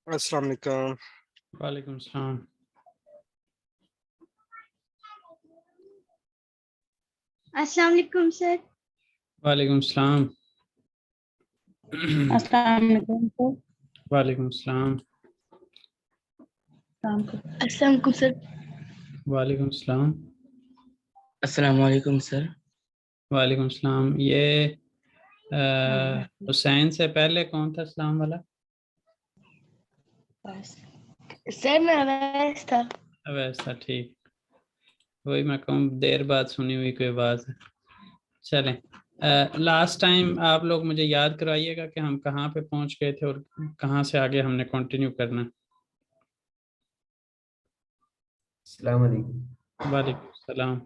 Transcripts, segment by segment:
अस्सलाम वालेकुम। वालेकुम सलाम। अस्सलाम वालेकुम सर। वालेकुम सलाम। अस्सलाम वालेकुम सर। वालेकुम सलाम। अस्सलाम वालेकुम सर। वालेकुम सलाम। अस्सलाम वालेकुम सर। वालेकुम सलाम। ये हुसैन से पहले कौन था सलाम वाला? सर मैं अवैस था। वैसा ठीक, वही मैं कहूँ देर बाद सुनी हुई कोई बात है। चलें, लास्ट टाइम आप लोग मुझे याद कराइएगा कि हम कहाँ पे पहुँच गए थे और कहाँ से आगे हमने कंटिन्यू करना है। अस्सलाम वालेकुम। वालेकुम सलाम।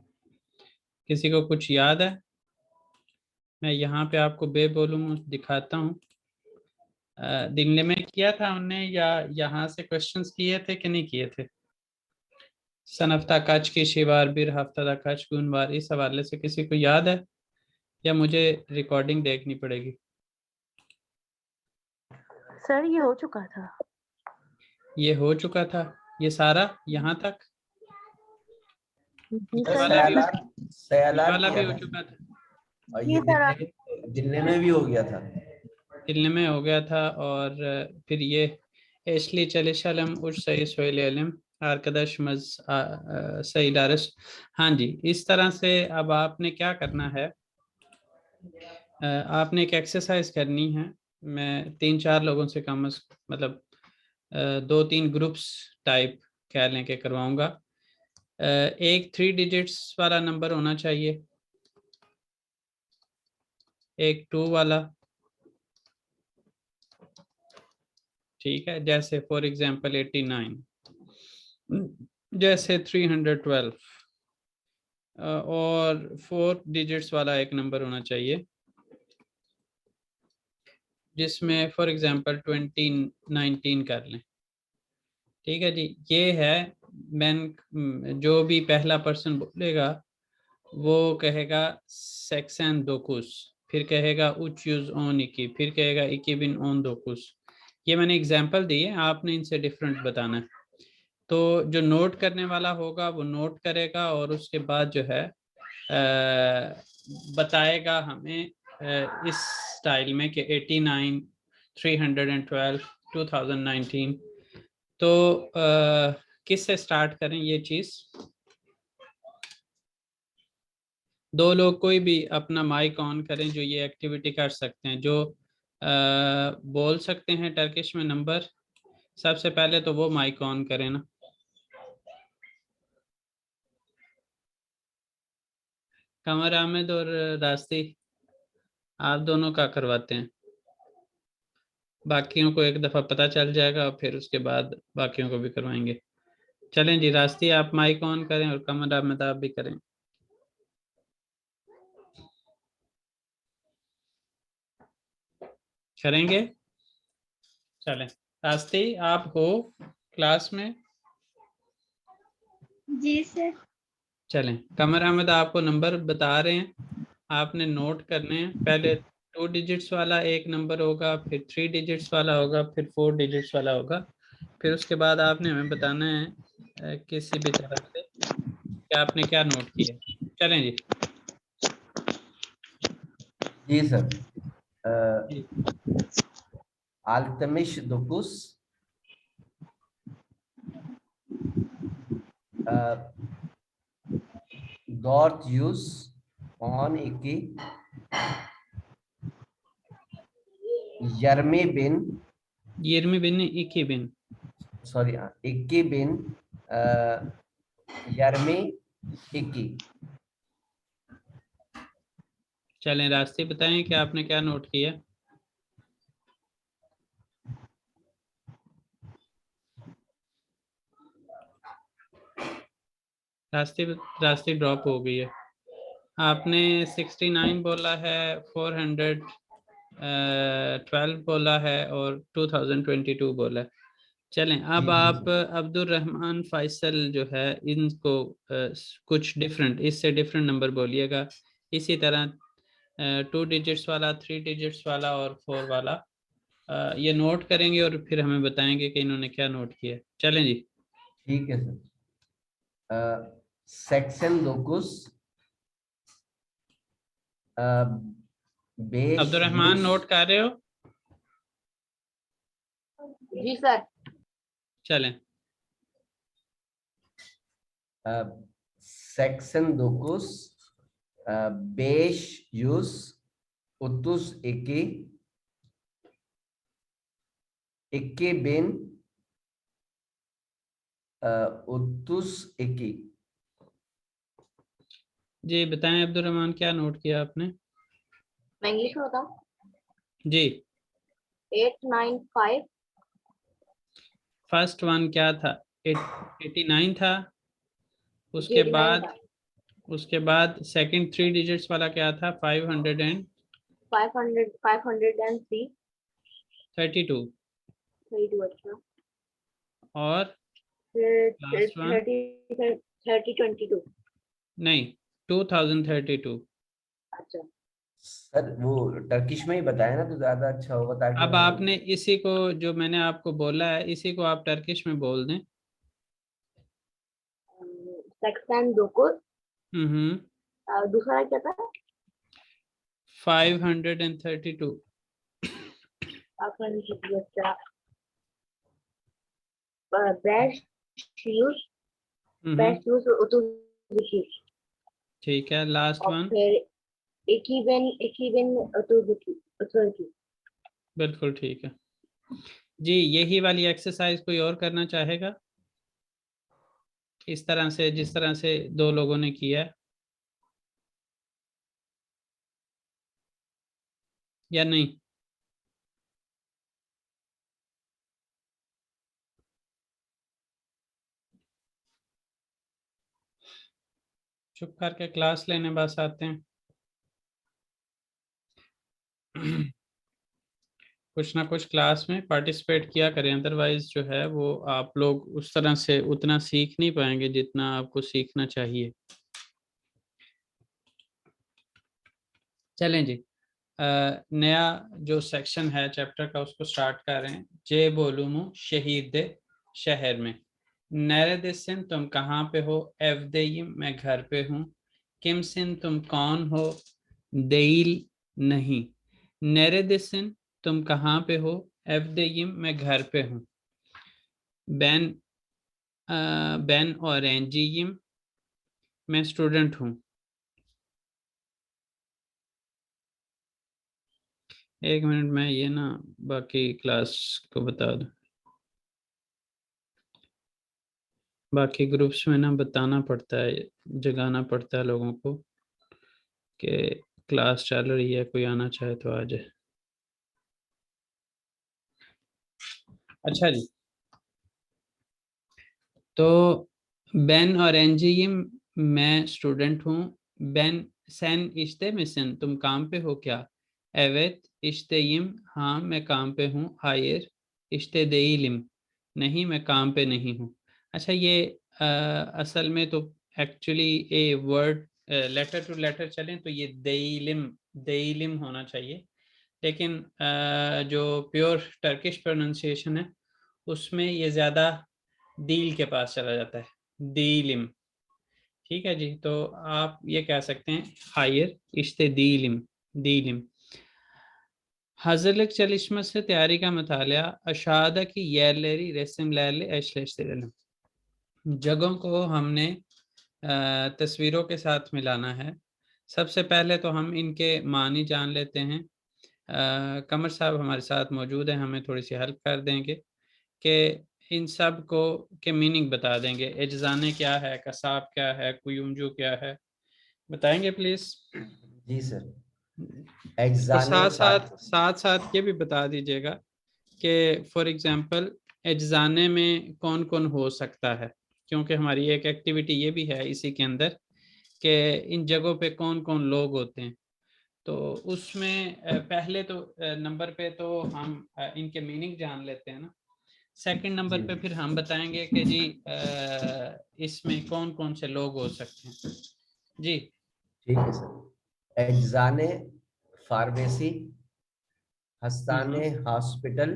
किसी को कुछ याद है? मैं यहाँ पे आपको बे बोलूँ दिखाता हूँ। दिन में किया था हमने या यहाँ से क्वेश्चंस किए थे कि नहीं किए थे? सन हफ्ता कच की शिवार बिर हफ्ता दा कच गुनवार, इस हवाले से किसी को याद है या मुझे रिकॉर्डिंग देखनी पड़ेगी? सर ये हो चुका था। ये हो चुका था, ये सारा यहाँ तक? जी ये सर। वाला भी, ये सयालात वाला भी किया हो था चुका था, और ये ये सर दिल्ली में भी हो गया था। दिल्ली में हो गया था। और फिर ये एशली चलिशलम उस सही सोहेल अलम आरकदश मज सही डारस। हाँ जी, इस तरह से अब आपने क्या करना है, आपने एक एक्सरसाइज करनी है। मैं 3-4 लोगों से कम मतलब 2-3 ग्रुप्स टाइप कह लें के करवाऊंगा। एक 3 डिजिट्स वाला नंबर होना चाहिए, एक 2 वाला, ठीक है, जैसे फॉर एग्जांपल 89, जैसे 312, और 4 डिजिट्स वाला एक नंबर होना चाहिए जिसमें फॉर एग्जांपल 2019 कर लें। ठीक है जी, ये है मैन। जो भी पहला पर्सन बोलेगा वो कहेगा सेक्सन दोकुस, फिर कहेगा उच यूज ऑन इकी, फिर कहेगा इकी बिन ऑन दोकुस। ये मैंने एग्जांपल दी है, आपने इनसे डिफरेंट बताना है। तो जो नोट करने वाला होगा वो नोट करेगा और उसके बाद जो है बताएगा हमें इस स्टाइल में कि 89, 312, 2019। तो किस से स्टार्ट करें ये चीज़? 2 लोग कोई भी अपना माइक ऑन करें जो ये एक्टिविटी कर सकते हैं, जो बोल सकते हैं टर्किश में नंबर। सबसे पहले तो वो माइक ऑन करें ना। कमर आमिद और रास्ती, आप दोनों का करवाते हैं, बाकियों को एक दफ़ा पता चल जाएगा और फिर उसके बाद बाकियों को भी करवाएंगे। चलें जी, रास्ती आप माइक ऑन करें और कमर आमिद आप भी करें। करेंगे? चलें, रास्ती आप हो क्लास में? जी सर। चलें, कमर अहमद आपको नंबर बता रहे हैं, आपने नोट करने हैं। पहले 2 डिजिट्स वाला एक नंबर होगा, फिर 3 डिजिट्स वाला होगा, फिर 4 डिजिट्स वाला होगा। फिर उसके बाद आपने हमें बताना है किसी भी तरह से कि आपने क्या नोट किया। चलें जी। जी सर। जी। आल्तमिश दुकुस, डॉट यूज ऑन इकी, यरमी बिन, यिरमी बिन इकी बिन, सॉरी इक्की बिन यरमी इक्की। चलें रास्ते बताएं कि आपने क्या नोट किया। रास्ते रास्ते ड्रॉप हो गई है। आपने 69 बोला है, 412 बोला है और 2022 बोला है। चलें, अब जी आप सर। अब्दुल रहमान फैसल जो है इनको कुछ डिफरेंट, इससे डिफरेंट नंबर बोलिएगा। इसी तरह 2 डिजिट्स वाला, 3 डिजिट्स वाला और 4 वाला ये नोट करेंगे और फिर हमें बताएंगे कि इन्होंने क्या नोट किया। चलें जी। ठीक है सर। सेक्शन लोकुस बेश अब्दुर्रहमान यूज। नोट कर रहे हो? जी सर। चलें। सेक्शन लोकुस बेश यूज उतुस इक्की बिन उतुस इक्की। जी बताएं अब्दुर्रहमान, क्या नोट किया आपने? मैं इंग्लिश में बताऊं? जी 895। फर्स्ट वन क्या था? 89 था। जी उसके 89 बाद था। उसके बाद सेकंड 3 डिजिट्स वाला क्या था? 532। 503। 32। अच्छा। और फिर लास्ट वन 30 22। नहीं, 2032। अच्छा। सर वो टर्किश में ही बताया ना तो ज्यादा अच्छा होगा ताकि अब हम। आपने इसी को, जो मैंने आपको बोला है, इसी को आप टर्किश में बोल दें। सेक्शन दोकुस। हम्म। दूसरा क्या था? 532। अच्छा। बेस्ट यूज। हम्म। बेस्ट यूज उतुजुकी। ठीक है, लास्ट और वन। फिर एक ही बिन उतुजुकी। बिल्कुल ठीक है जी। यही वाली एक्सरसाइज कोई और करना चाहेगा इस तरह से, जिस तरह से दो लोगों ने किया है, या नहीं? चुप करके क्लास लेने बस आते हैं। कुछ ना कुछ क्लास में पार्टिसिपेट किया करें, अदरवाइज जो है वो आप लोग उस तरह से उतना सीख नहीं पाएंगे जितना आपको सीखना चाहिए। चलें जी। नया जो सेक्शन है चैप्टर का उसको स्टार्ट कर रहे हैं। जे बोलूमू शहीद शहर में। नैरदिसन तुम कहाँ पे हो? एवदेयिम मैं घर पे हूँ। किमसिन तुम कौन हो? देइल नहीं। नैरदिसन तुम कहाँ पे हो? एवदेयिम मैं घर पे हूँ। बैन बैन और एंजियम मैं स्टूडेंट हूँ। एक मिनट में ये ना बाकी क्लास को बता दूं। बाकी ग्रुप्स में ना बताना पड़ता है, जगाना पड़ता है लोगों को कि क्लास चल रही है, कोई आना चाहे तो आ जाए। अच्छा जी। तो बेन और एंजियम मैं स्टूडेंट हूँ। बेन सेन इश्ते मिशन तुम काम पे हो क्या? एवेत इश्तेयिम हाँ मैं काम पे हूँ। हायर इश्ते देइलिम नहीं मैं काम पे नहीं हूँ। अच्छा ये असल में तो actually a word letter to letter चलें तो ये देइलिम देइलिम होना चाहिए, लेकिन जो प्योर टर्किश प्रोनाउंसिएशन है उसमें ये ज़्यादा दील के पास चला जाता है, दीलिम। ठीक है जी, तो आप ये कह सकते हैं हायर इश्ते दीलिम, दीलिम। Hazırlık çalışması tayari का मतालिया अशादा की yerleri resimlerle eşleştirelim। जगहों को हमने तस्वीरों के साथ मिलाना है। सबसे पहले तो हम इनके मानी जान लेते हैं। कमर साहब हमारे साथ मौजूद हैं, हमें थोड़ी सी हेल्प कर देंगे कि इन सब को के मीनिंग बता देंगे। एजजाने क्या है, कसाब क्या है, कुयुमजू क्या है, बताएंगे प्लीज। Ji sir. और एग्जाने साथ साथ फार। साथ साथ ये भी बता दीजिएगा कि फॉर एग्जांपल एजजाने में कौन कौन हो सकता है, क्योंकि हमारी एक एक्टिविटी ये भी है इसी के अंदर कि इन जगहों पे कौन कौन लोग होते हैं। तो उसमें पहले तो नंबर पे तो हम इनके मीनिंग जान लेते हैं ना। सेकंड नंबर जी पे फिर हम बताएंगे कि जी इसमें कौन कौन से लोग हो सकते हैं जी। ठीक है सर। एग्जाने फार्मेसी हस्ताने हॉस्पिटल,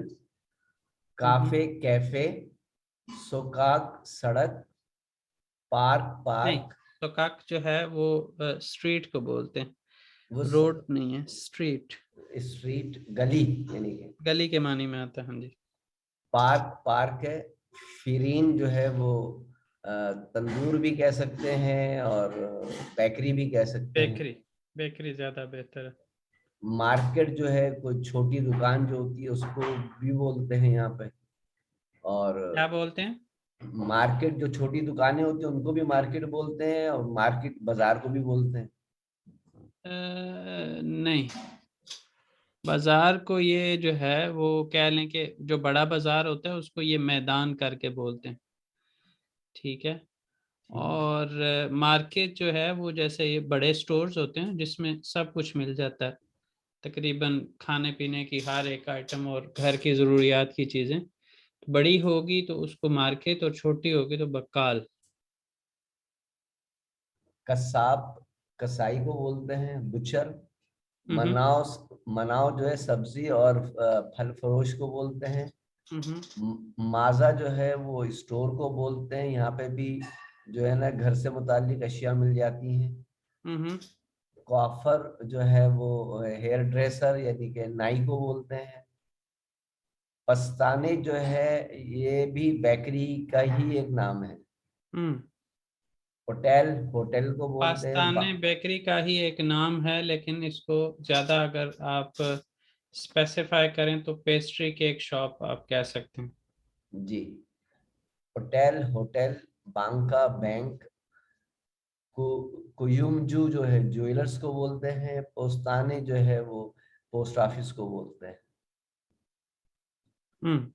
काफे कैफे, सोकाक सड़क, पार्क नहीं, पार्क, तो काक जो है वो स्ट्रीट को बोलते हैं, वो रोड नहीं है, स्ट्रीट, स्ट्रीट गली यानी कि गली के मानी में आता है। हाँ जी। पार्क पार्क है। फिरीन जो है वो तंदूर भी कह सकते हैं और बेकरी भी कह सकते हैं। बेकरी, बेकरी ज्यादा बेहतर है। मार्केट जो है कोई छोटी दुकान जो होती है उसको भी बोलते हैं यहाँ पे। और क्या बोलते हैं? मार्केट जो छोटी दुकानें होती हैं उनको भी मार्केट बोलते हैं, और मार्केट बाजार को भी बोलते हैं। नहीं, बाजार को ये जो है वो कह लें कि जो बड़ा बाजार होता है उसको ये मैदान करके बोलते हैं, ठीक है। और मार्केट जो है वो जैसे ये बड़े स्टोर्स होते हैं जिसमें सब कुछ मिल जाता है, तकरीबन खाने पीने की हर एक आइटम और घर की ज़रूरियात की चीज़ें। बड़ी होगी तो उसको मार्केट और छोटी होगी तो बक्काल। कसाब कसाई को बोलते हैं, बुचर। हम्म मनाव मनाव जो है सब्जी और फल फरोश को बोलते हैं। हम्म माजा जो है वो स्टोर को बोलते हैं, यहाँ पे भी जो है ना घर से मुतालिक अशिया मिल जाती हैं। हम्म कॉफर जो है वो हेयर ड्रेसर यानी कि नाई को बोलते हैं। पस्ताने जो है ये भी बेकरी का ही एक नाम है। हम्म होटल होटल को बोलते हैं। पास्ताने बेकरी का ही एक नाम है, लेकिन इसको ज़्यादा अगर आप स्पेसिफाई करें तो पेस्ट्री केक शॉप आप कह सकते हैं। जी। होटल होटल, बांका बैंक को, कुयुमजू जो है ज्वेलर्स को बोलते हैं। पोस्ताने जो है वो पोस्ट ऑफिस को बोलते हैं। हम्म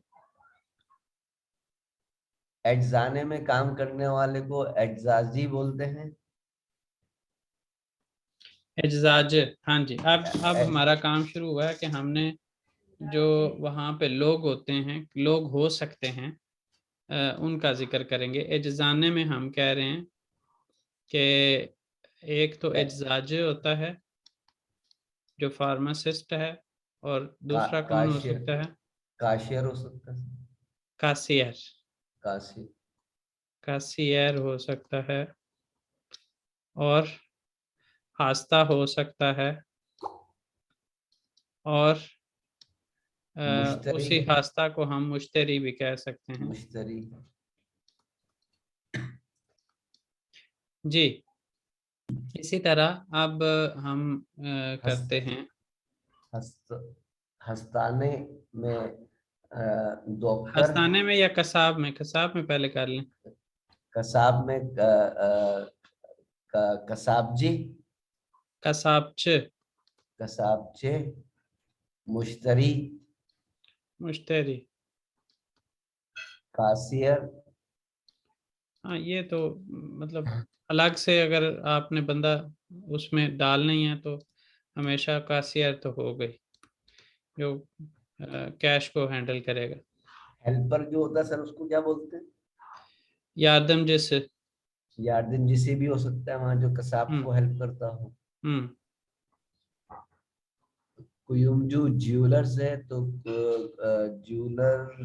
एग्जाने में काम करने वाले को एग्जाजी बोलते हैं। एजाज, हाँ जी। अब ए- हमारा काम शुरू हुआ है कि हमने जो वहाँ पे लोग होते हैं, लोग हो सकते हैं, उनका जिक्र करेंगे। एजाने में हम कह रहे हैं कि एक तो ए- एजाज होता है जो फार्मासिस्ट है, और का, दूसरा कौन हो काशियर सकता है? काशियर हो सकता है। कासियर, काशी कासियर हो सकता है, और हास्ता हो सकता है, और मुश्तरी उसी हास्ता को हम मुश्तरी भी कह सकते हैं। मुश्तरी जी। इसी तरह अब हम हस्त करते हैं। हस्त हस्ताने में डॉक्टर। हस्ताने में या कसाब में? कसाब में पहले कर लें। कसाब में कसाबजी, कसाबच, कसाबचे, मुश्तरी, मुश्तरी। कासियर। हाँ, ये तो मतलब अलग से अगर आपने बंदा उसमें डालना ही है तो हमेशा कासियर तो हो गई, जो कैश को हैंडल करेगा। हेल्पर जो होता है सर उसको क्या बोलते हैं? यादम जैसे। यार्दिन जिसे भी हो सकता है वहां जो कसाब हम्म को हेल्प करता हो। हम्म कुयुमजू ज्वेलर्स है तो ज्वेलर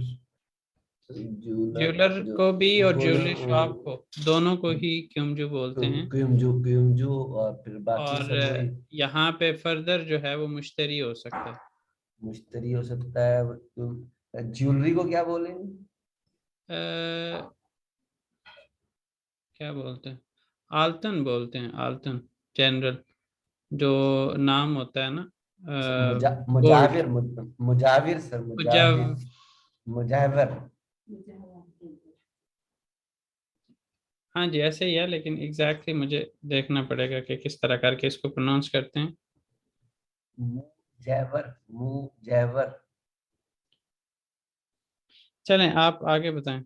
ज्वेलर ज्वेलर जो को भी और गोल ज्वेलरी शॉप को, दोनों को ही क्युमजू बोलते हैं। कुयुमजू और फिर बाकी और सब वही। यहाँ पे फर्दर जो है वो मुश्तरी हो सकता है। मुश्तरी हो सकता है। ज्वेलरी को क्या बोलेंगे? अ, क्या बोलते हैं? आलतन बोलते हैं, आलतन। जनरल जो नाम होता है ना, गोल्ड। मुजाविर मुजाविर सर जब, मुजाविर मुजावर। हाँ जी ऐसे ही है, लेकिन एग्जैक्टली मुझे देखना पड़ेगा कि किस तरह करके इसको प्रोनाउंस करते हैं। मुजैवर मुजैवर। चलें आप आगे बताएं।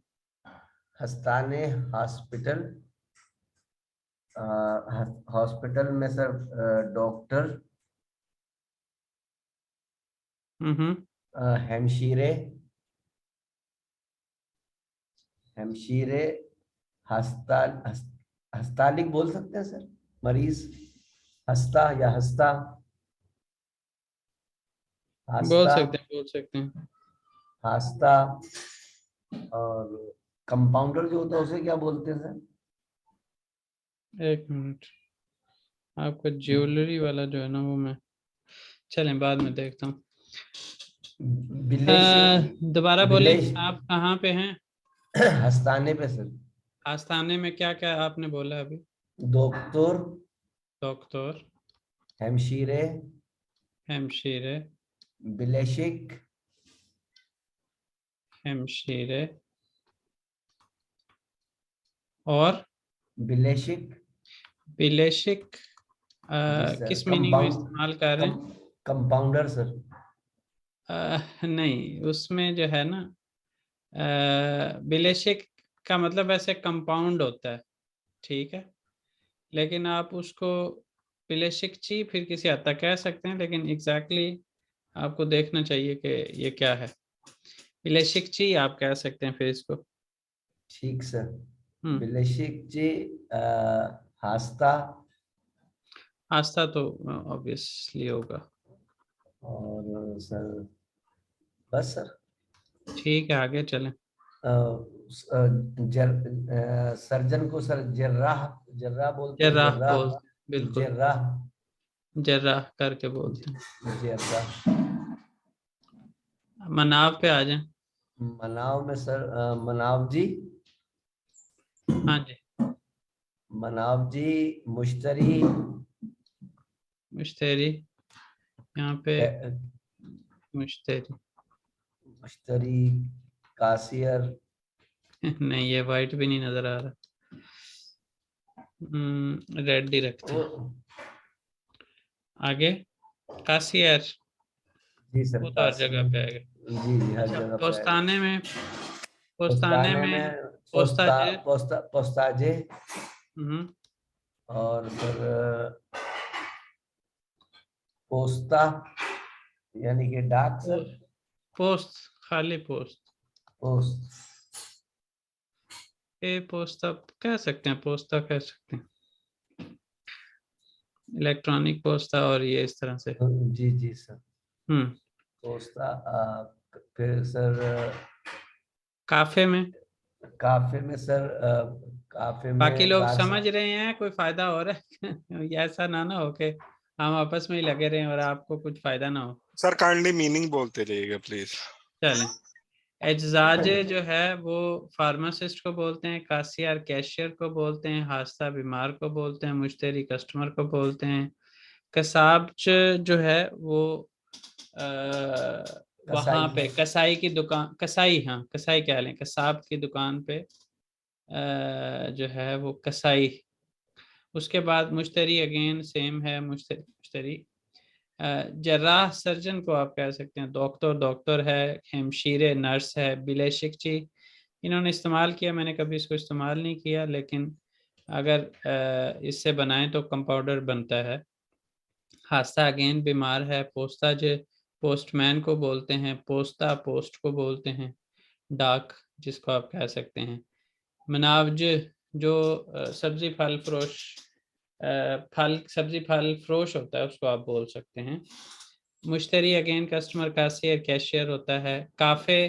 हस्ताने हॉस्पिटल, हॉस्पिटल में सर डॉक्टर, हम्म हेमशीरे हेमशीरे, हस्तालिक बोल सकते हैं सर, मरीज। हस्ता या हस्ता, बोल हास्ता, सकते हैं। हास्ता। और कंपाउंडर जो होता है उसे क्या बोलते हैं सर? एक मिनट, आपका ज्वेलरी वाला जो है ना वो मैं, चलें बाद में देखता हूँ। बिलेशिक, दोबारा बोलें, बिलेश आप कहाँ पे हैं? हस्ताने पे सर। आस्थाने में क्या क्या आपने बोला अभी? दोक्तोर, डॉक्टर, हेमशीरे, हेमशीरे, बिलेशिक, हेमशीरे और बिलेशिक। बिलेशिक। जी सर। किस मीनिंग में इस्तेमाल कर रहे हैं? Compounder sir. नहीं, उसमें जो है ना, बिलेशिक का मतलब वैसे कंपाउंड होता है, ठीक है, लेकिन आप उसको बिलेशिकची फिर किसी हद तक कह सकते हैं, लेकिन एग्जैक्टली आपको देखना चाहिए कि ये क्या है। बिलेशिकची आप कह सकते हैं फिर इसको। ठीक सर। हम्म। बिलेशिक जी। हास्ता। आस्था तो ऑब्वियसली होगा। और सर बस सर। ठीक है, आगे चलें। सर्जन को सर जर्राह, जर्राह बोलते हैं, जर्राह जर्राह। बोलते हैं, बिल्कुल, जर्राह। जर्राह करके बोलते हैं। जर्राह। मनाव पे आ जाएं। मनाव में सर मनाव जी। हाँ जी, मनाव जी, मुश्तरी, मुश्तरी, यहाँ पे कै- मुश्तरी मुश्तरी, कासियर। नहीं, ये वाइट भी नहीं नजर आ रहा, रेड ही रखते ओ, हैं। आगे कासियर, जी सर वो तो हर जगह पे आएगा। कासियर। जी जी, हर अच्छा, जगह पे आएगा। पोस्ताने में, पोस्ताने पोस्ताने में में पोस्ताजे। पोस्ताजे। हम्म। और फिर पोस्ता यानी कि डाक सर। पोस्ट, खाली पोस्ट, पोस्ट। ए पोस्ता कह सकते हैं, पोस्ता कह सकते हैं, इलेक्ट्रॉनिक पोस्ता, और ये इस तरह से। जी जी सर। हम्म। पोस्ता। फिर सर काफे में, काफे में सर काफे बाकी में लोग समझ गार्सन। रहे हैं, कोई फायदा हो रहा है? ये ऐसा ना हो कि हम आपस में ही लगे रहें और आपको कुछ फायदा ना हो। सर काइंडली मीनिंग बोलते रहिएगा प्लीज। चलें, एजाजे जो है वो फार्मासिस्ट को बोलते हैं, कासियर कैशियर को बोलते हैं, हास्ता बीमार को बोलते हैं, मुश्तरी कस्टमर को बोलते हैं, कसाबच जो है वो कसाई। वहाँ पे कसाई की दुकान, कसाई, हाँ कसाई कह लें, कसाब की दुकान पे जो है वो कसाई। उसके बाद मुश्तरी अगेन सेम है, मुश्तरी मुश्तरी। जर्राह सर्जन को आप कह सकते हैं, डॉक्टर डॉक्टर है, हेमशीरे नर्स है, बिलेशिकची इन्होंने इस्तेमाल किया, मैंने कभी इसको इस्तेमाल नहीं किया, लेकिन अगर इससे बनाएं तो कंपाउंडर बनता है। हादसा अगेन बीमार है, पोस्ताज पोस्टमैन को बोलते हैं, पोस्ता पोस्ट को बोलते हैं, डाक जिसको आप कह सकते हैं, मनावज जो सब्जी फल फरोश, फल सब्जी फल फरोश होता है उसको आप बोल सकते हैं। मुश्तरी अगेन कस्टमर, कासियर कैशियर होता है। काफ़े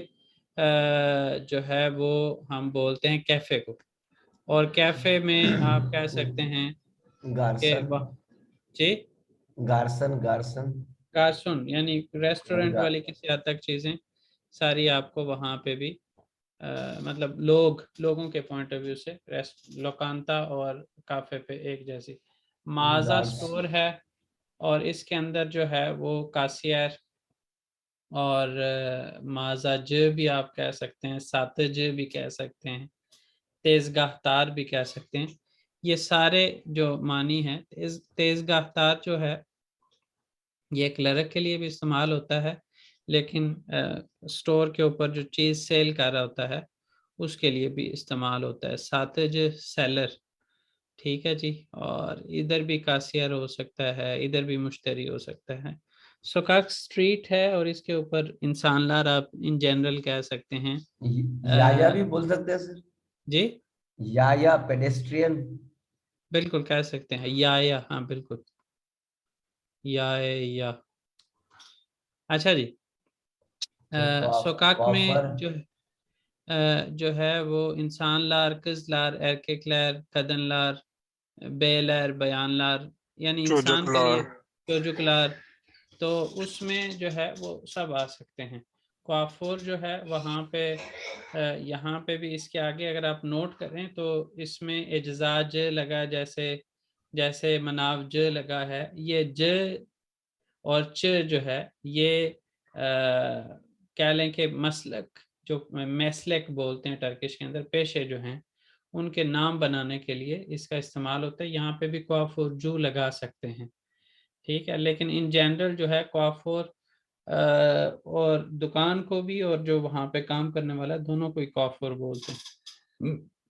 जो है वो हम बोलते हैं कैफ़े को, और कैफ़े में आप कह सकते हैं कि गार्सन। वह, जी, गार्सन, गार्सन। गार्सोन यानी रेस्टोरेंट गा, वाली किसी हद तक चीज़ें सारी आपको वहाँ पे भी मतलब लोगों के पॉइंट ऑफ व्यू से लोकांता और काफे पे एक जैसी। माजा गार्स स्टोर है, और इसके अंदर जो है वो कासियर और माजा ज भी आप कह सकते हैं, सातज भी कह सकते हैं, तेजगाहतार भी कह सकते हैं। ये सारे जो मानी है, तेजगाहतार जो है ये क्लर्क के लिए भी इस्तेमाल होता है, लेकिन स्टोर के ऊपर जो चीज़ सेल कर रहा होता है उसके लिए भी इस्तेमाल होता है। सातज सेलर, ठीक है जी, और इधर भी कासियर हो सकता है, इधर भी मुश्तरी हो सकता है। सोकाक स्ट्रीट है और इसके ऊपर इंसान लार आप इन जनरल कह सकते हैं। याया अ, भी बोल सकते हैं सर। जी, याया पेडेस्ट्रियन। बिल्कुल कह सकते हैं, या हाँ बिल्कुल, या। अच्छा जी, सोकाक में कॉफर जो है वो इंसान लार, कज़लार, एरकेकलार, कदनलार, बेलार, बयानलार, यानी इंसान के लिए चोजुकलार, तो उसमें जो है वो सब आ सकते हैं। क्वाफोर जो है वहाँ पे यहाँ पे भी इसके आगे अगर आप नोट करें तो इसमें एजाज लगा, जैसे मनाव ज लगा है, ये ज और च जो है ये कह लें कि मसलक, जो मैसलक बोलते हैं टर्किश के अंदर, पेशे जो हैं उनके नाम बनाने के लिए इसका इस्तेमाल होता है। यहाँ पे भी क्वाफोर जू लगा सकते हैं, ठीक है। लेकिन इन जनरल जो है क्वाफोर और दुकान को भी और जो वहाँ पे काम करने वाला है दोनों को ही क्वाफोर बोलते हैं।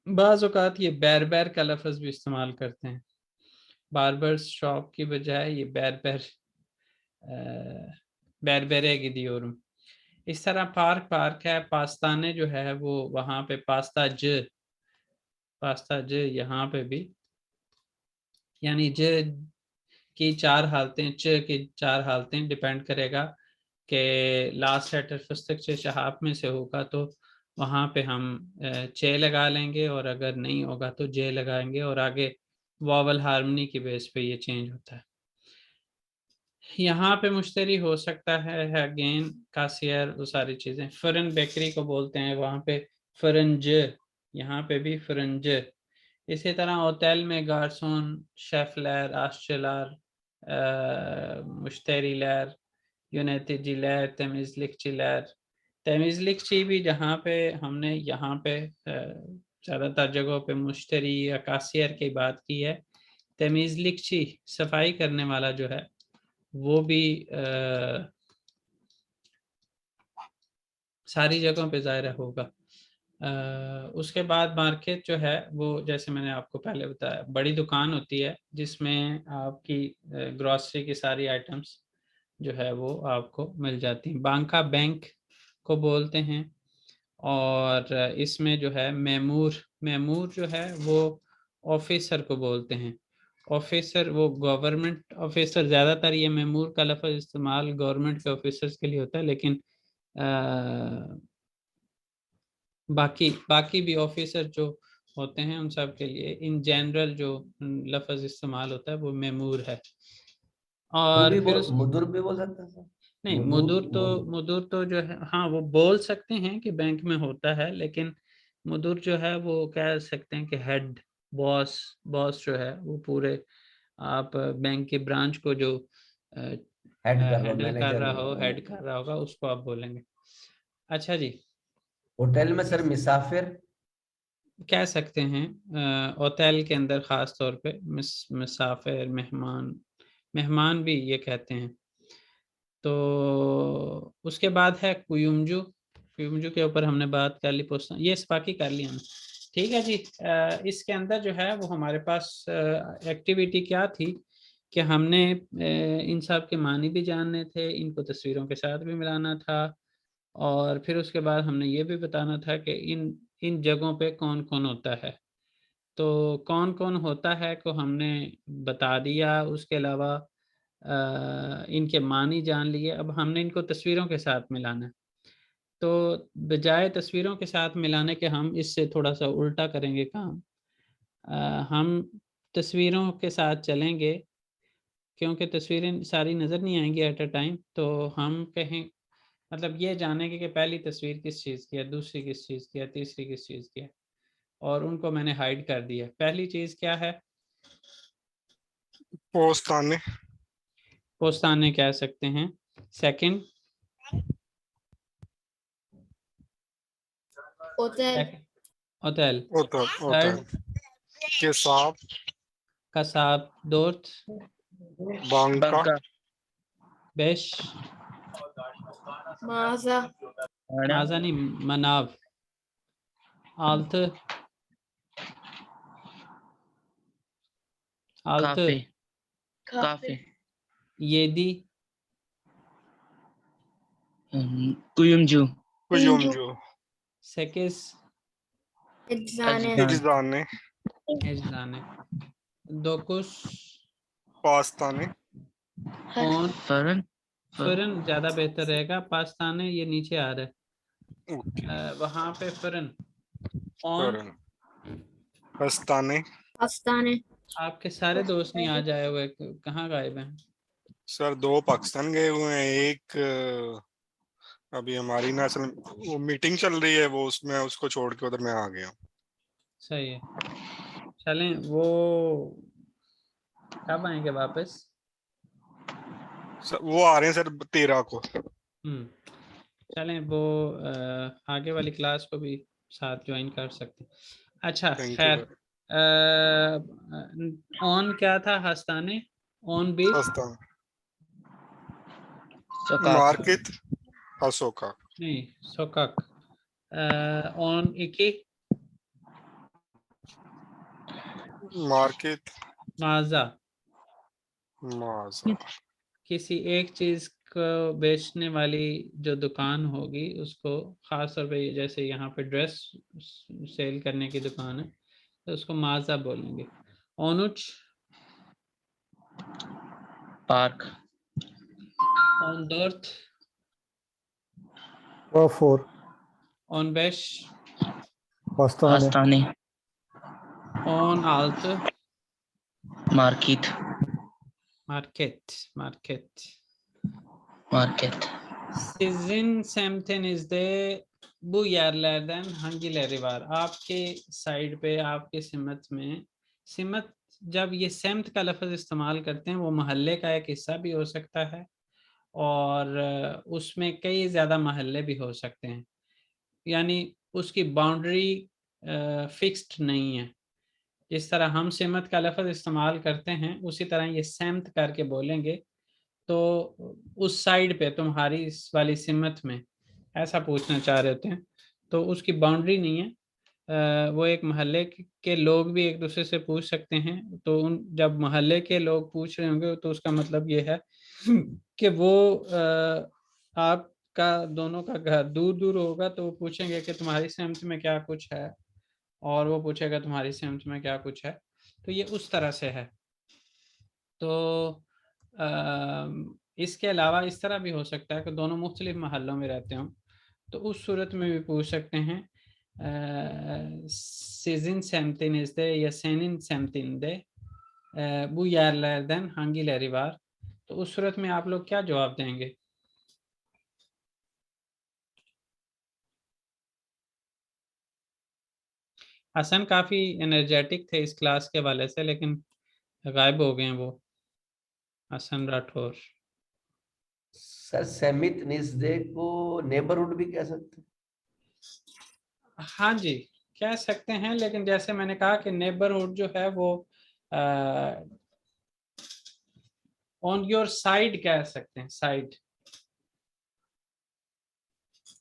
बाज़ औक़ात ये बैर का लफ्ज़ भी इस्तेमाल करते हैं, बार्बर्स शॉप की बजाय ये बैरबेरे गिदियोरुम। इस तरह पार्क है, पास्ताने जो है वो वहाँ पे पास्ता ज यहाँ पे भी, यानी ज की 4 हालतें, च की 4 हालतें, डिपेंड करेगा कि लास्ट लेटर फस्तक से शहाब में से होगा तो वहाँ पे हम चे लगा लेंगे, और अगर नहीं होगा तो जे लगाएंगे, और आगे वॉवल हार्मनी की बेस पे ये चेंज होता है। यहाँ पे मुश्तरी हो सकता है अगेन कासियर, वो सारी चीज़ें। फरन बेकरी को बोलते हैं वहाँ पे फरंज, यहाँ पे भी फरंज। इसी तरह होटल में गार्सोन, शेफ लैर, आश्चलार, मुश्तरी लैर, यूनाइटेड लैर, तमीज़लिकची लैर। तमीज़लिकची भी जहाँ पे हमने यहाँ पे ज़्यादातर जगहों पे मुश्तरी या कासियर की बात की है, तमीज़लिकची सफाई करने वाला जो है वो भी सारी जगहों पे ज़ाहिर होगा। उसके बाद मार्केट जो है वो, जैसे मैंने आपको पहले बताया, बड़ी दुकान होती है जिसमें आपकी ग्रॉसरी की सारी आइटम्स जो है वो आपको मिल जाती हैं। बांका बैंक को बोलते हैं, और इसमें जो है मेमूर जो है वो ऑफिसर को बोलते हैं। ऑफिसर वो गवर्नमेंट ऑफिसर, ज़्यादातर ये मेमूर का लफ्ज़ इस्तेमाल गवर्नमेंट के ऑफिसर्स के लिए होता है, लेकिन बाकी भी ऑफिसर जो होते हैं उन सब के लिए इन जनरल जो लफ्ज़ इस्तेमाल होता है वो मेमूर है। और फिर मुदुर भी बोल सकते हैं सर? नहीं, मुदुर तो जो है, हाँ वो बोल सकते हैं कि बैंक में होता है, लेकिन मुदुर जो है वो कह सकते हैं कि हेड, बॉस जो है वो पूरे आप बैंक के ब्रांच को जो हैंडल कर रहा हो, हेड कर रहा होगा, उसको आप बोलेंगे। अच्छा जी, होटल में सर मुसाफिर कह सकते हैं, होटल के अंदर ख़ास तौर पे मुसाफिर, मेहमान भी ये कहते हैं। तो उसके बाद है कुयुमजू के ऊपर हमने बात कर ली, ये बाकी कर लिया हमने, ठीक है जी। इसके अंदर जो है वो हमारे पास एक्टिविटी क्या थी कि हमने इन सब के मानी भी जानने थे, इनको तस्वीरों के साथ भी मिलाना था, और फिर उसके बाद हमने ये भी बताना था कि इन जगहों पे कौन कौन होता है। तो कौन कौन होता है को हमने बता दिया, उसके अलावा इनके मानी जान लिए। अब हमने इनको तस्वीरों के साथ मिलाना है, तो बजाय तस्वीरों के साथ मिलाने के हम इससे थोड़ा सा उल्टा करेंगे काम। हम तस्वीरों के साथ चलेंगे, क्योंकि तस्वीरें सारी नज़र नहीं आएंगी एट अ टाइम, तो हम कहें मतलब ये जानेंगे कि पहली तस्वीर किस चीज़ की है, दूसरी किस चीज़ की है, तीसरी किस चीज़ की है, और उनको मैंने हाइड कर दिया। पहली चीज़ क्या है? पोस्ताने कह सकते हैं। Second hotel. थर्ड कसाब। दोर्थ बांका बेश माजा माजा नहीं, मनाव। आल्थ काफे काफे येदी कुयुमजू सेकिस एग्जाने एजदाने दोकुस पास्ताने कौन फरन फरन ज्यादा बेहतर रहेगा। पास्ताने ये नीचे आ रहा ओके है, वहां पे फरन। ऑन फरन पस्ताने आस्ताने आपके सारे दोस्त नहीं आ जाए हुए, कहाँ गायब हैं? सर 2 पाकिस्तान गए हुए हैं, एक अभी हमारी ना असल वो मीटिंग चल रही है, वो उसमें उसको छोड़ के उधर मैं आ गया हूँ। सही है, चलें। वो कब आएंगे वापस? सर वो आ रहे हैं सर 13 को। चलें, वो आगे वाली क्लास को भी साथ ज्वाइन कर सकते हैं। अच्छा थैंक यू खैर, सर। ऑन क्या था? हस्ताने ऑन भी पस्तान सकाक मार्केट अशोका नहीं, सोकक। ऑन इकी मार्केट माजा। माजा किसी एक चीज को बेचने वाली जो दुकान होगी उसको, खास तौर पे जैसे यहाँ पे ड्रेस सेल करने की दुकान है तो उसको माजा बोलेंगे। ओनुच पार्क ऑन दर्थ Waarvoor? ऑन बेश Pastane. आस्ताने ऑन आल्ट market market market. Market Sizin semtinizde bu yerlerden hangileri var? आपके साइड पे, आपके सिमत में, सिमत जब ये सेमत का लफ्ज़ इस्तेमाल करते हैं वो महल्ले का एक हिस्सा भी हो सकता है और उसमें कई ज़्यादा महल्ले भी हो सकते हैं, यानी उसकी बाउंड्री फिक्स्ड नहीं है। जिस तरह हम सिमत का लफ्ज़ इस्तेमाल करते हैं उसी तरह ये सेमत करके बोलेंगे। तो उस साइड पे तुम्हारी इस वाली सिमत में ऐसा पूछना चाह रहे होते हैं, तो उसकी बाउंड्री नहीं है। वो एक मोहल्ले के लोग भी एक दूसरे से पूछ सकते हैं। तो उन जब मोहल्ले के लोग पूछ रहे होंगे तो उसका मतलब ये है कि वो आपका दोनों का घर दूर दूर होगा तो वो पूछेंगे कि तुम्हारी सहमत में क्या कुछ है, और वो पूछेगा तुम्हारी सहमत में क्या कुछ है। तो ये उस तरह से है। तो इसके अलावा इस तरह भी हो सकता है कि दोनों मुख्तलिफ महलों में रहते हों, तो उस सूरत में भी पूछ सकते हैं sizin semtinizde ya senin semtinde bu yerlerden hangileri var? तो उस सूरत में आप लोग क्या जवाब देंगे? हसन काफ़ी एनर्जेटिक थे इस क्लास के वाले से, लेकिन गायब हो गए हैं वो, हसन राठौर। सर सेमित निस्दे को नेबरहुड भी कह सकते हैं। हाँ जी, कह सकते हैं, लेकिन जैसे मैंने कहा कि नेबरहुड जो है वो ऑन योर साइड कह सकते हैं, साइड।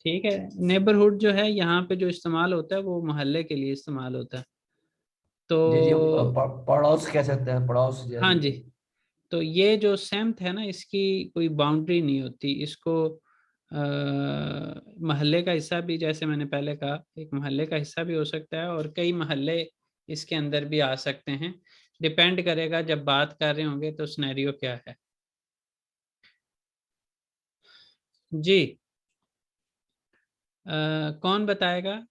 ठीक है, नेबरहुड जो है यहाँ पे जो इस्तेमाल होता है वो मोहल्ले के लिए इस्तेमाल होता है। जी जी, तो पड़ोस कह सकते हैं, पड़ोस हाँ जैसे। जी, तो ये जो सेमत है ना, इसकी कोई बाउंड्री नहीं होती। इसको महल्ले का हिस्सा भी, जैसे मैंने पहले कहा, एक महल्ले का हिस्सा भी हो सकता है और कई महल्ले इसके अंदर भी आ सकते हैं। डिपेंड करेगा जब बात कर रहे होंगे तो सिनेरियो क्या है। जी, कौन बताएगा?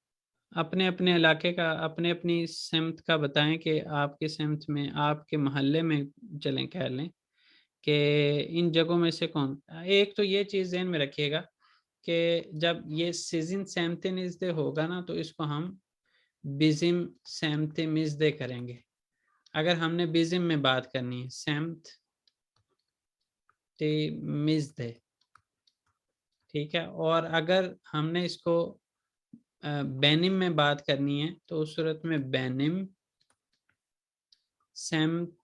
अपने अपने इलाके का, अपने अपनी सिमत का बताएं कि आपके सिमत में, आपके मोहल्ले में चलें कह लें कि इन जगहों में से कौन। एक तो ये चीज़ ध्यान में रखिएगा कि जब ये सीजन सैमतिमिज़दे होगा ना तो इसको हम बिजिम सैमतिमिज़दे करेंगे। अगर हमने बिजिम में बात करनी है, सैमतिमिज़दे, ठीक है। और अगर हमने इसको बेनिम में बात करनी है तो उस सूरत में बेनिम सैमतिमदे,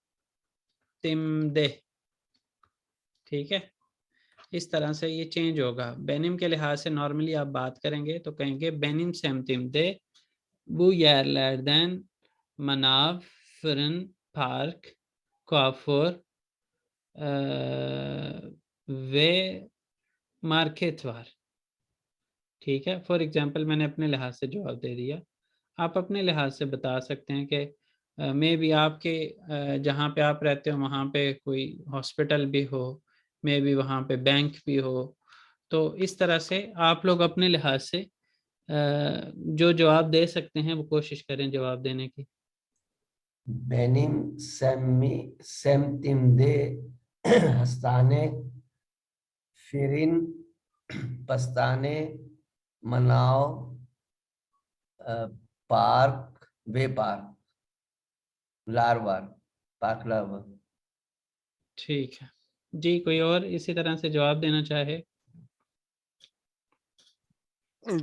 ठीक है। इस तरह से ये चेंज होगा। बेनिम के लिहाज से नॉर्मली आप बात करेंगे तो कहेंगे बेनिम सैमतिमदे bu yerlerden manav, fırın, park, kuaför ve market वार, ठीक है। फॉर एग्जांपल मैंने अपने लिहाज से जवाब दे दिया, आप अपने लिहाज से बता सकते हैं कि मे भी आपके जहाँ पे आप रहते हो वहाँ पे कोई हॉस्पिटल भी हो, मे बी वहाँ पे बैंक भी हो। तो इस तरह से आप लोग अपने लिहाज से जो जवाब दे सकते हैं वो कोशिश करें जवाब देने की। बेनिम सेमतिमदे हस्ताने फिरिन पस्ताने मनाओ पार्क वे पार्क लारवार पार्क लारवार। ठीक है जी, कोई और इसी तरह से जवाब देना चाहे?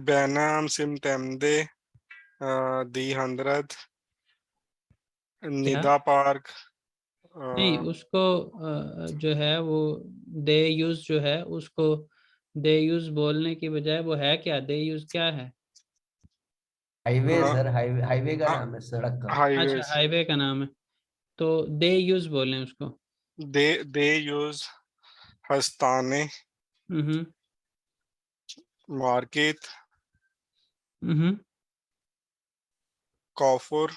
Benam Simtemde दी 100 क्या? निदा पार्क नहीं, उसको जो है वो दे यूज जो है उसको दे यूज बोलने की बजाय वो है क्या, दे यूज क्या है? हाईवे सर, हाईवे का नाम है, सड़क का। हाईवे अच्छा, हाईवे का नाम है, तो दे यूज बोलें उसको। दे यूज हस्ताने हम्म मार्केट हम्म कॉफर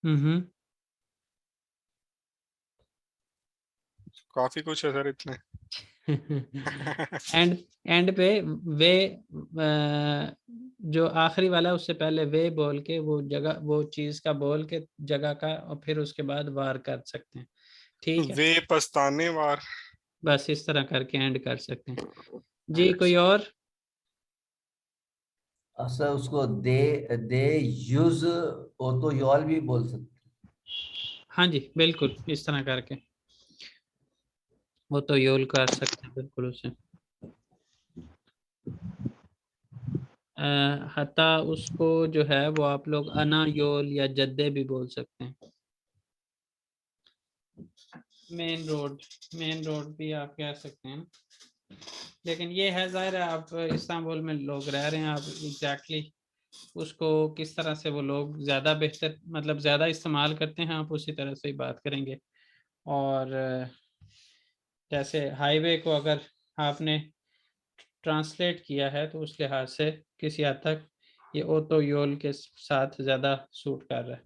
हम्म काफी कुछ है सर इतने। एंड पे वे जो आखिरी वाला है, उससे पहले वे बोल के वो जगह वो चीज का बोल के जगह का, और फिर उसके बाद वार कर सकते हैं। ठीक है, वे पछताने वार। बस इस तरह करके एंड कर सकते हैं जी। कोई और? सर उसको दे यूज ओतो यॉल भी बोल सकते। हाँ जी, बिल्कुल इस तरह करके वो तो योल कर सकते हैं बिल्कुल उसे। हता उसको जो है वो आप लोग अना योल या जद्दे भी बोल सकते हैं। मेन रोड भी आप कह सकते हैं, लेकिन ये है ज़ाहिर है आप इस्तांबुल में लोग रह रहे हैं, आप एग्जैक्टली उसको किस तरह से वो लोग ज़्यादा बेहतर मतलब ज़्यादा इस्तेमाल करते हैं, आप उसी तरह से ही बात करेंगे। और जैसे हाईवे को अगर आपने ट्रांसलेट किया है तो उस लिहाज से किसी हद तक ये ओतो योल के साथ ज़्यादा सूट कर रहा है।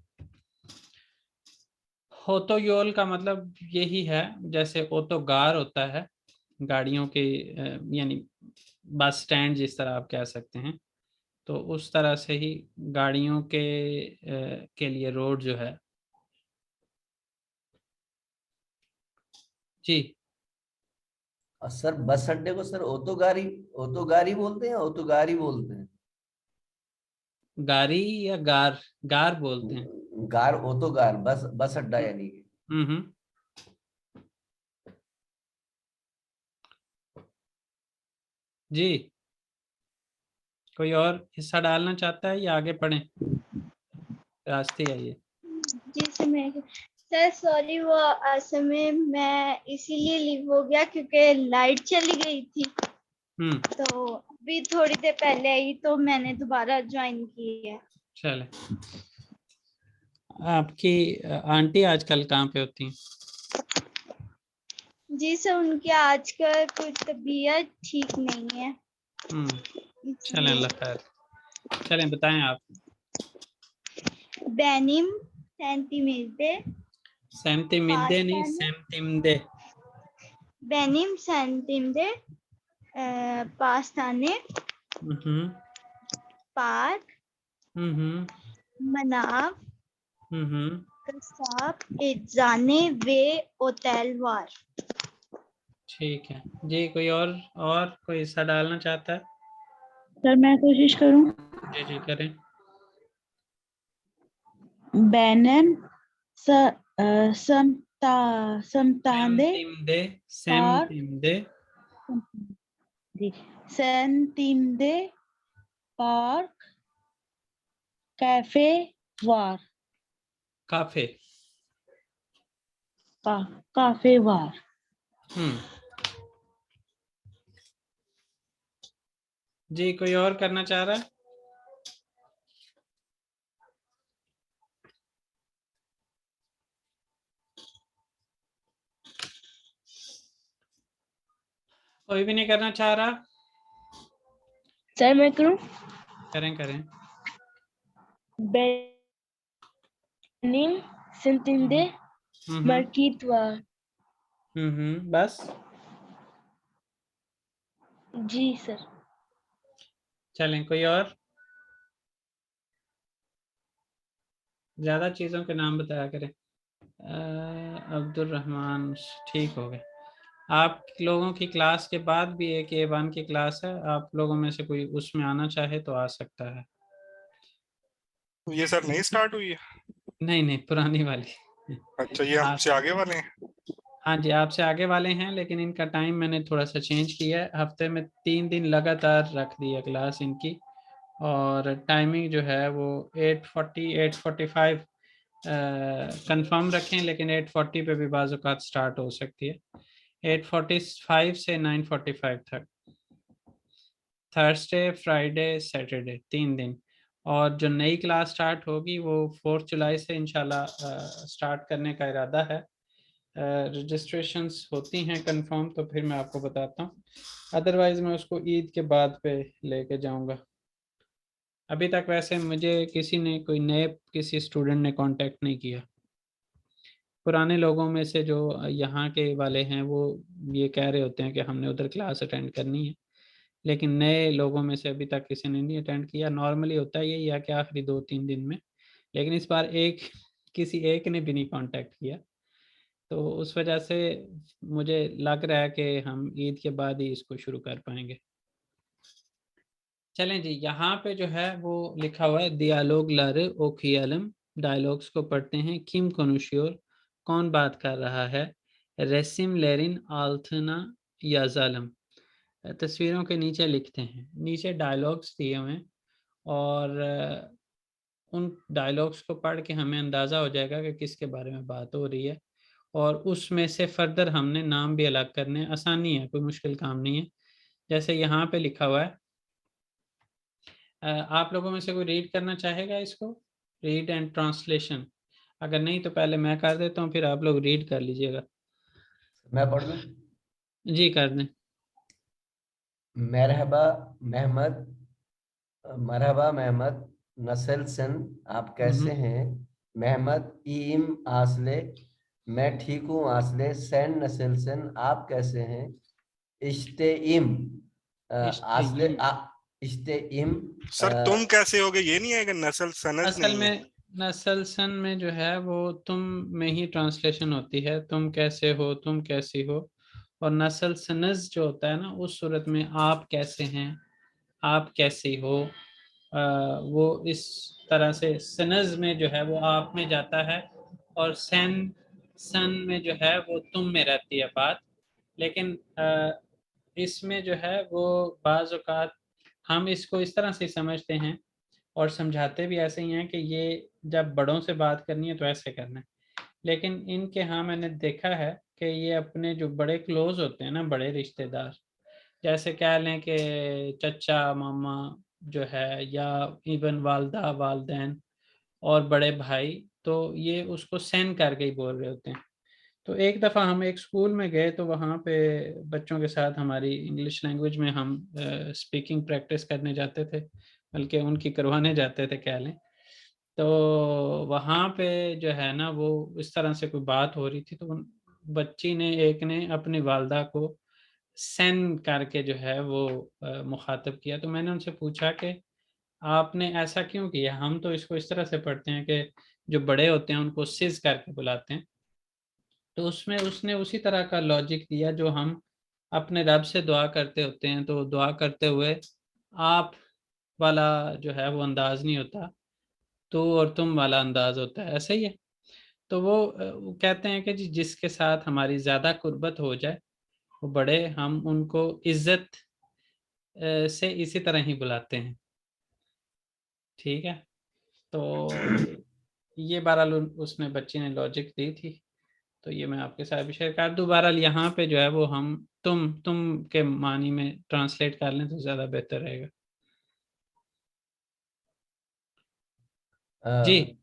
ओतो योल का मतलब यही है, जैसे ओतोगार होता है गाड़ियों के यानी बस स्टैंड जिस तरह आप कह सकते हैं, तो उस तरह से ही गाड़ियों के लिए रोड जो है जी। और सर बस अड्डे को सर ओतो गारी बोलते हैं, ओतोगारी बोलते हैं। गाड़ी या गार? गार बोलते हैं। गार ओतोगार बस बस अड्डा यानी कि। हम्म। जी, कोई और हिस्सा डालना चाहता है या आगे पढ़ें? रास्ते आइए। जी सर सॉरी, वो असल में मैं इसीलिए लीव हो गया क्योंकि लाइट चली गई थी, तो अभी थोड़ी देर पहले आई तो मैंने दोबारा ज्वाइन की है। चले, आपकी आंटी आजकल कहाँ पे होती हैं? जी सर, उनकी आजकल कुछ तबीयत ठीक नहीं है। चलें, अल्लाह खैर। चलें, बताएं आप। बेनिम सेंटीमीटर सेंटीमीटर नहीं, सेंटीमीटर। बेनिम सेंटीमीटर पास्ताने पार्क मनाव कसाब एजाने वे ओतेल वार। ठीक है जी, कोई और कोई हिस्सा डालना चाहता है? सर मैं कोशिश करूं। जी जी करें। बैनन समतांदे पार्क जी सेंतिमदे पार्क कैफे वार काफे। काफे वार। जी, कोई और करना चाह रहा है? कोई भी नहीं करना चाह रहा? सर मैं करूं। करें। बेनिम सेंतिमदे मार्किट वार। बस जी सर। चलें, कोई और? ज्यादा चीजों के नाम बताया करें। अब्दुल रहमान, ठीक हो गए। आप लोगों की क्लास के बाद भी एक A1 की क्लास है, आप लोगों में से कोई उसमें आना चाहे तो आ सकता है। ये सर नहीं स्टार्ट हुई है? नहीं नहीं, पुरानी वाली। अच्छा, ये हमसे आगे वाले हैं? हाँ जी, आपसे आगे वाले हैं, लेकिन इनका टाइम मैंने थोड़ा सा चेंज किया है। हफ्ते में 3 दिन लगातार रख दी है क्लास इनकी, और टाइमिंग जो है वो 8:40 8:45 कंफर्म रखें, लेकिन 8:40 पे भी बाज़ औक़ात स्टार्ट हो सकती है। 8:45 से 9:45 तक, थर्सडे फ्राइडे सैटरडे 3 दिन। और जो नई क्लास स्टार्ट होगी वो 4 जुलाई से इंशाल्लाह स्टार्ट करने का इरादा है। रजिस्ट्रेशंस होती हैं कंफर्म तो फिर मैं आपको बताता हूँ, अदरवाइज़ मैं उसको ईद के बाद पे लेके जाऊँगा। अभी तक वैसे मुझे किसी ने, कोई नए किसी स्टूडेंट ने कांटेक्ट नहीं किया। पुराने लोगों में से जो यहाँ के वाले हैं वो ये कह रहे होते हैं कि हमने उधर क्लास अटेंड करनी है, लेकिन नए लोगों में से अभी तक किसी ने नहीं अटेंड किया। नॉर्मली होता है यही है कि आखिरी 2-3 दिन में, लेकिन इस बार किसी एक ने भी नहीं कांटेक्ट किया, तो उस वजह से मुझे लग रहा है कि हम ईद के बाद ही इसको शुरू कर पाएंगे। चलें जी, यहाँ पे जो है वो लिखा हुआ है दियालोग लारे ओखियालम, डायलॉग्स को पढ़ते हैं। किम कोनुशियोर, कौन बात कर रहा है। रेसिम लेरिन आल्थना या जालम, तस्वीरों के नीचे लिखते हैं। नीचे डायलॉग्स दिए हुए हैं, और उन डायलॉग्स को पढ़ के हमें अंदाज़ा हो जाएगा कि किसके बारे में बात हो रही है, और उसमें से फर्दर हमने नाम भी अलग करने। आसानी है, कोई मुश्किल काम नहीं है। जैसे यहाँ पे लिखा हुआ है, आप लोगों में से कोई रीड करना चाहेगा इसको, रीड एंड ट्रांसलेशन? अगर नहीं तो पहले मैं कर देता हूँ, फिर आप लोग रीड कर लीजिएगा। मैं पढ़ दूं? जी कर दें। मरहबा महमद, मरहबा महमद नसलसन, आप कैसे हैं? महमद ईम आसले, मैं ठीक हूँ आसले। सैन नसलसन, आप कैसे हैं? इश्ते इम आसले इश्ते इम। सर तुम कैसे होगे ये नहीं आएगा, नस्ल सनज असल नहीं है? में नसलसन में जो है वो तुम में ही ट्रांसलेशन होती है, तुम कैसे हो, तुम कैसी हो। और नस्ल सनज जो होता है ना, उस सूरत में आप कैसे हैं, आप कैसी हो, वो इस तरह से सनज में जो है वो आप में जाता है, और सन में जो है वो तुम में रहती है बात। लेकिन इसमें जो है वो बाज़ औक़ात हम इसको इस तरह से समझते हैं और समझाते भी ऐसे ही हैं कि ये जब बड़ों से बात करनी है तो ऐसे करना है। लेकिन इनके यहाँ मैंने देखा है कि ये अपने जो बड़े क्लोज होते हैं ना, बड़े रिश्तेदार, जैसे कह लें कि चचा मामा जो है, या इवन वालदा वालदैन और बड़े भाई, तो ये उसको सेंड करके ही बोल रहे होते हैं। तो एक दफ़ा हम एक स्कूल में गए, तो वहाँ पे बच्चों के साथ हमारी इंग्लिश लैंग्वेज में हम स्पीकिंग प्रैक्टिस करने जाते थे, बल्कि उनकी करवाने जाते थे कह लें। तो वहाँ पे जो है ना वो इस तरह से कोई बात हो रही थी, तो उन बच्ची ने, एक ने अपनी वालदा को सेंड करके जो है वो मुखातब किया। तो मैंने उनसे पूछा कि आपने ऐसा क्यों किया? हम तो इसको इस तरह से पढ़ते हैं कि जो बड़े होते हैं उनको सिज करके बुलाते हैं। तो उसमें उसने उसी तरह का लॉजिक दिया जो हम अपने रब से दुआ करते होते हैं, तो दुआ करते हुए आप वाला जो है वो अंदाज नहीं होता, तो और तुम वाला अंदाज होता है, ऐसा ही है। तो वो कहते हैं कि जी जिसके साथ हमारी ज़्यादा कुर्बत हो जाए, वो बड़े, हम उनको इज्जत से इसी तरह ही बुलाते हैं। ठीक है, तो ये बहरहाल उसने, बच्ची ने लॉजिक दी थी, तो ये मैं आपके साथ भी शेयर कर दूं। बहरहाल यहाँ पे जो है वो हम तुम के मानी में ट्रांसलेट कर लें तो ज़्यादा बेहतर रहेगा। जी।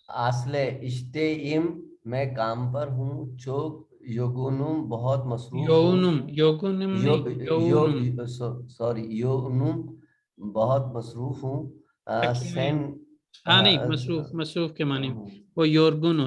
आसले इश्ते इम, मैं काम पर हूँ। चोक योगुनुम, बहुत मसरूफ हूँ। योगुनुम यो नहीं, यो सॉरी योनुम, बहुत मसरूफ हूँ। तकिए में, सेन हाँ नहीं, मसरूफ के मानी में वो योरगुन